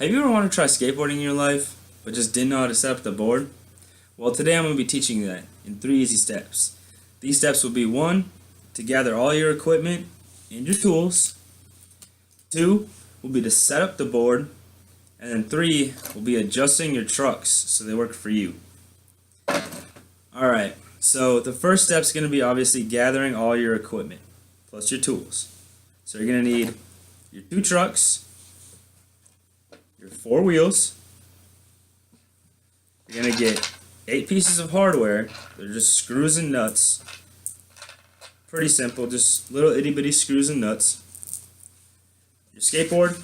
Have you ever wanted to try skateboarding in your life, but just didn't know how to set up the board? Well, today I'm going to be teaching you that in 3 easy steps. These steps will be 1, to gather all your equipment and your tools. 2, will be to set up the board. And then 3, will be adjusting your trucks so they work for you. Alright, so the first step is going to be obviously gathering all your equipment, plus your tools. So you're going to need your 2 trucks, your 4 wheels. You're going to get 8 pieces of hardware. They're just screws and nuts. Pretty simple, just little itty bitty screws and nuts. Your skateboard.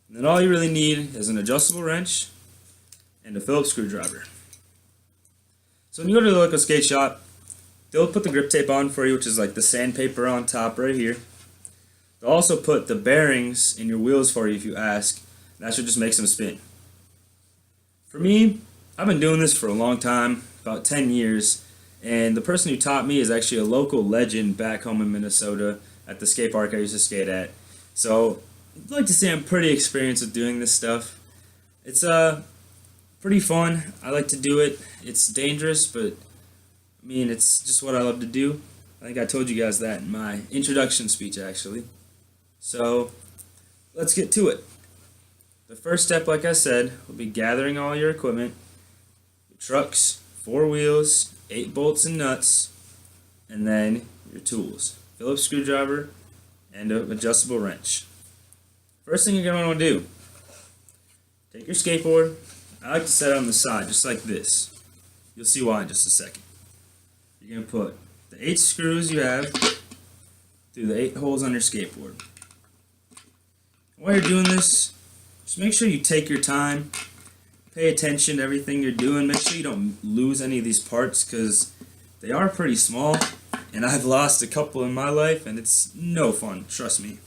And then all you really need is an adjustable wrench and a Phillips screwdriver. So when you go to the local skate shop, they'll put the grip tape on for you, which is like the sandpaper on top right here. They'll also put the bearings in your wheels for you if you ask. That should just make them spin. For me, I've been doing this for a long time, about 10 years, and the person who taught me is actually a local legend back home in Minnesota at the skate park I used to skate at. So I'd like to say I'm pretty experienced with doing this stuff. It's pretty fun. I like to do it. It's dangerous, but I mean, it's just what I love to do. I think I told you guys that in my introduction speech, actually. So let's get to it. The first step, like I said, will be gathering all your equipment. Your trucks, 4 wheels, 8 bolts and nuts, and then your tools. Phillips screwdriver and an adjustable wrench. First thing you're going to want to do, take your skateboard. I like to set it on the side, just like this. You'll see why in just a second. You're going to put the 8 screws you have through the 8 holes on your skateboard. While you're doing this, just make sure you take your time, pay attention to everything you're doing, make sure you don't lose any of these parts because they are pretty small, and I've lost a couple in my life, and it's no fun, trust me.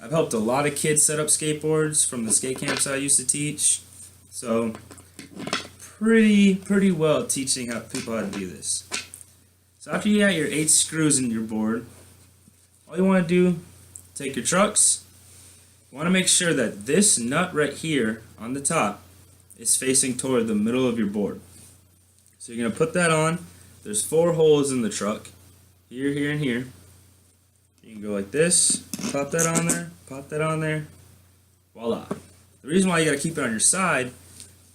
I've helped a lot of kids set up skateboards from the skate camps I used to teach, so pretty well at teaching people how to do this. So after you got your 8 screws in your board, all you want to do, take your trucks. You want to make sure that this nut right here on the top is facing toward the middle of your board. So you're going to put that on. There's 4 holes in the truck, here, here, and here. You can go like this, pop that on there, voila. The reason why you got to keep it on your side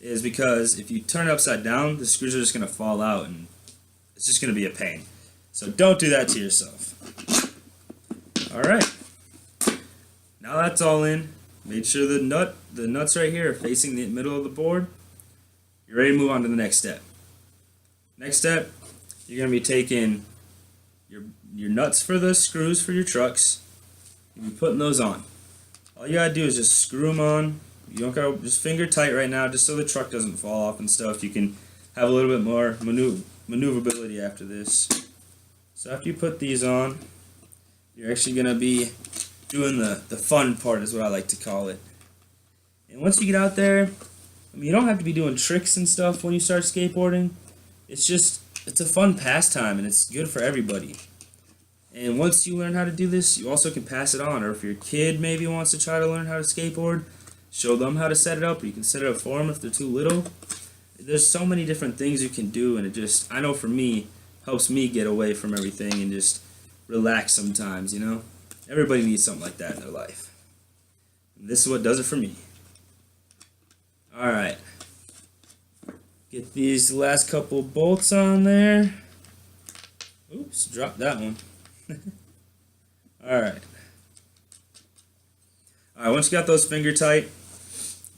is because if you turn it upside down, the screws are just going to fall out and it's just going to be a pain. So don't do that to yourself. Alright. Now that's all in. Make sure the nuts right here are facing the middle of the board. You're ready to move on to the next step. Next step, you're going to be taking your nuts for the screws for your trucks. You'll be putting those on. All you gotta do is just screw them on. You don't gotta just finger tight right now, just so the truck doesn't fall off and stuff. You can have a little bit more maneuverability after this. So after you put these on, you're actually gonna be doing the fun part, is what I like to call it. And once you get out there, I mean, you don't have to be doing tricks and stuff when you start skateboarding. It's a fun pastime and it's good for everybody. And once you learn how to do this, you also can pass it on. Or if your kid maybe wants to try to learn how to skateboard, show them how to set it up, or you can set it up for them if they're too little. There's so many different things you can do, and I know for me, helps me get away from everything and just relax sometimes, you know? Everybody needs something like that in their life. And this is what does it for me. Alright. Get these last couple bolts on there. Oops, dropped that one. Alright, once you got those finger tight,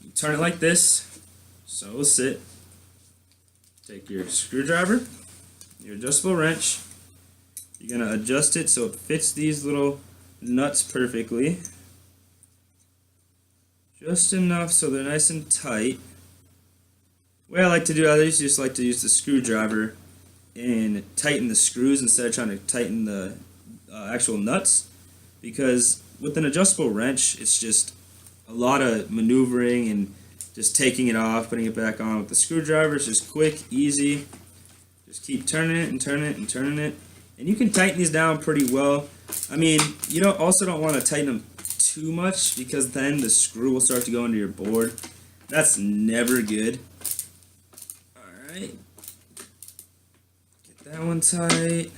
you turn it like this, so it'll sit. Take your screwdriver, your adjustable wrench, you're going to adjust it so it fits these little nuts perfectly. Just enough so they're nice and tight. The way I like to do it, I just like to use the screwdriver and tighten the screws instead of trying to tighten the actual nuts, because with an adjustable wrench it's just a lot of maneuvering and just taking it off, putting it back on. With the screwdriver it's just quick, easy. Just keep turning it and turning it and turning it, and you can tighten these down pretty well. I mean, you also don't want to tighten them too much because then the screw will start to go into your board. That's never good. Alright. Get that one tight.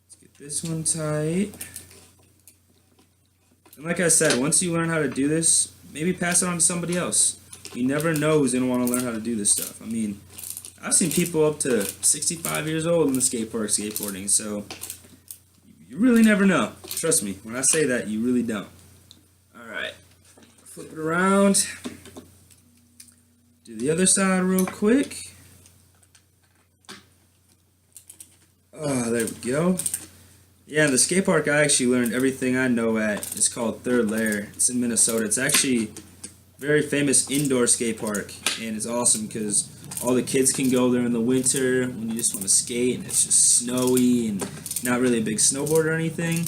Let's get this one tight. And like I said, once you learn how to do this, maybe pass it on to somebody else. You never know who's going to want to learn how to do this stuff. I mean, I've seen people up to 65 years old in the skate park skateboarding, so you really never know. Trust me, when I say that, you really don't. Alright, flip it around. Do the other side real quick. Oh, there we go. Yeah, the skate park I actually learned everything I know at. It's called Third Layer. It's in Minnesota. It's actually a very famous indoor skate park, and it's awesome because all the kids can go there in the winter when you just want to skate and it's just snowy and not really a big snowboard or anything.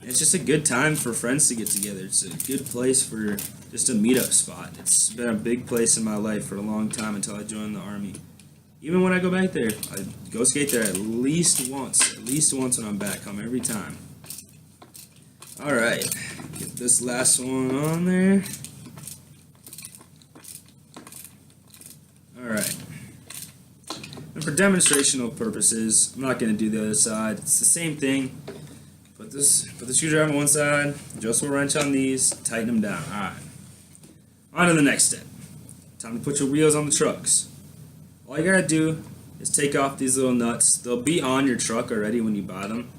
And it's just a good time for friends to get together. It's a good place for just a meetup spot. It's been a big place in my life for a long time until I joined the Army. Even when I go back there, I go skate there at least once when I'm back home, every time. Alright, get this last one on there. Alright. And for demonstrational purposes, I'm not going to do the other side. It's the same thing. Put the screwdriver on one side, adjustable wrench on these, tighten them down. Alright. On to the next step. Time to put your wheels on the trucks. All you gotta do is take off these little nuts. They'll be on your truck already when you buy them.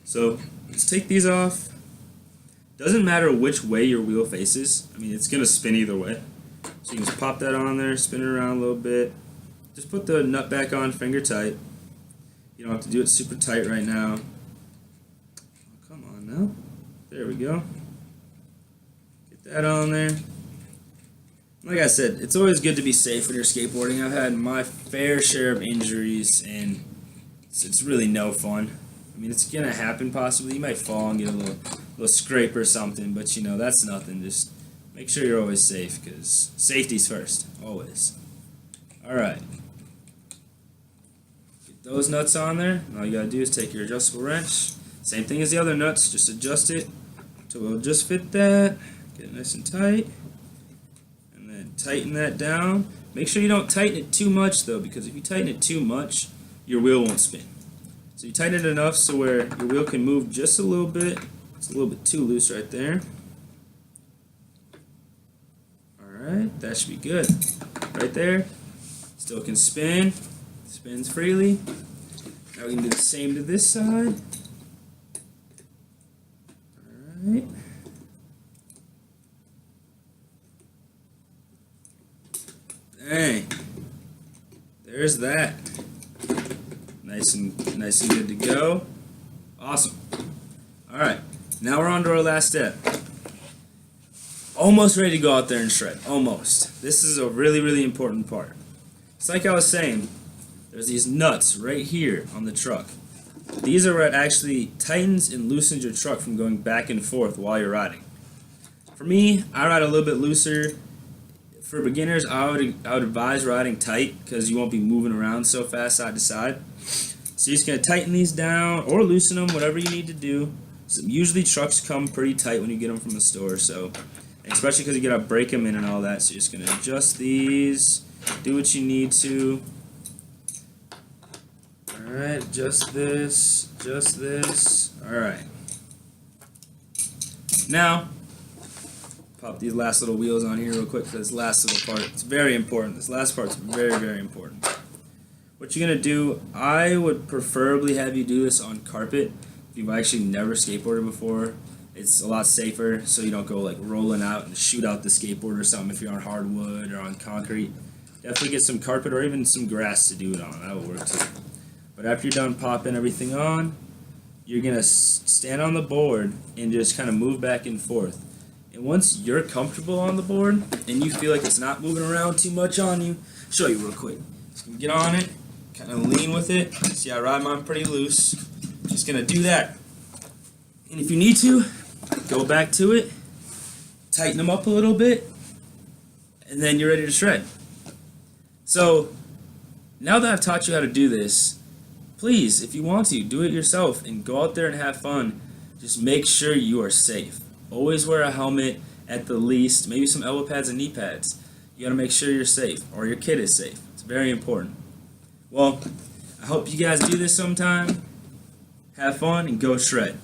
So just take these off. Doesn't matter which way your wheel faces. I mean, it's gonna spin either way. So you can just pop that on there, spin it around a little bit. Just put the nut back on finger tight. You don't have to do it super tight right now. Oh, come on now. There we go. Get that on there. Like I said, it's always good to be safe when you're skateboarding. I've had my fair share of injuries, and it's really no fun. I mean, it's gonna happen possibly. You might fall and get a little scrape or something, but you know, that's nothing. Just make sure you're always safe, because safety's first, always. Alright. Get those nuts on there, and all you gotta do is take your adjustable wrench. Same thing as the other nuts, just adjust it until it'll just fit that. Get it nice and tight. Tighten that down. Make sure you don't tighten it too much though, because if you tighten it too much, your wheel won't spin. So you tighten it enough so where your wheel can move just a little bit. It's a little bit too loose right there. Alright, that should be good. Right there. Still can spin. Spins freely. Now we can do the same to this side. Alright. Dang, there's that. Nice and good to go. Awesome. All right, now we're on to our last step. Almost ready to go out there and shred. Almost. This is a really important part. It's like I was saying. There's these nuts right here on the truck. These are what actually tightens and loosens your truck from going back and forth while you're riding. For me, I ride a little bit looser. For beginners, I would advise riding tight because you won't be moving around so fast side to side. So you're just going to tighten these down or loosen them, whatever you need to do. So usually trucks come pretty tight when you get them from the store, so especially because you got to break them in and all that. So you're just going to adjust these, do what you need to. Alright, just this. Alright. Now, pop these last little wheels on here real quick for this last little part. It's very important. This last part's very important. What you're going to do, I would preferably have you do this on carpet. If you've actually never skateboarded before, it's a lot safer so you don't go like rolling out and shoot out the skateboard or something if you're on hardwood or on concrete. Definitely get some carpet or even some grass to do it on. That will work too. But after you're done popping everything on, you're going to stand on the board and just kind of move back and forth. And once you're comfortable on the board and you feel like it's not moving around too much on you, I'll show you real quick. Just gonna get on it, kind of lean with it. See, I ride mine pretty loose. Just gonna do that. And if you need to, go back to it, tighten them up a little bit, and then you're ready to shred. So now that I've taught you how to do this, please, if you want to, do it yourself and go out there and have fun. Just make sure you are safe. Always wear a helmet at the least, maybe some elbow pads and knee pads. You gotta make sure you're safe, or your kid is safe. It's very important. Well, I hope you guys do this sometime. Have fun and go shred.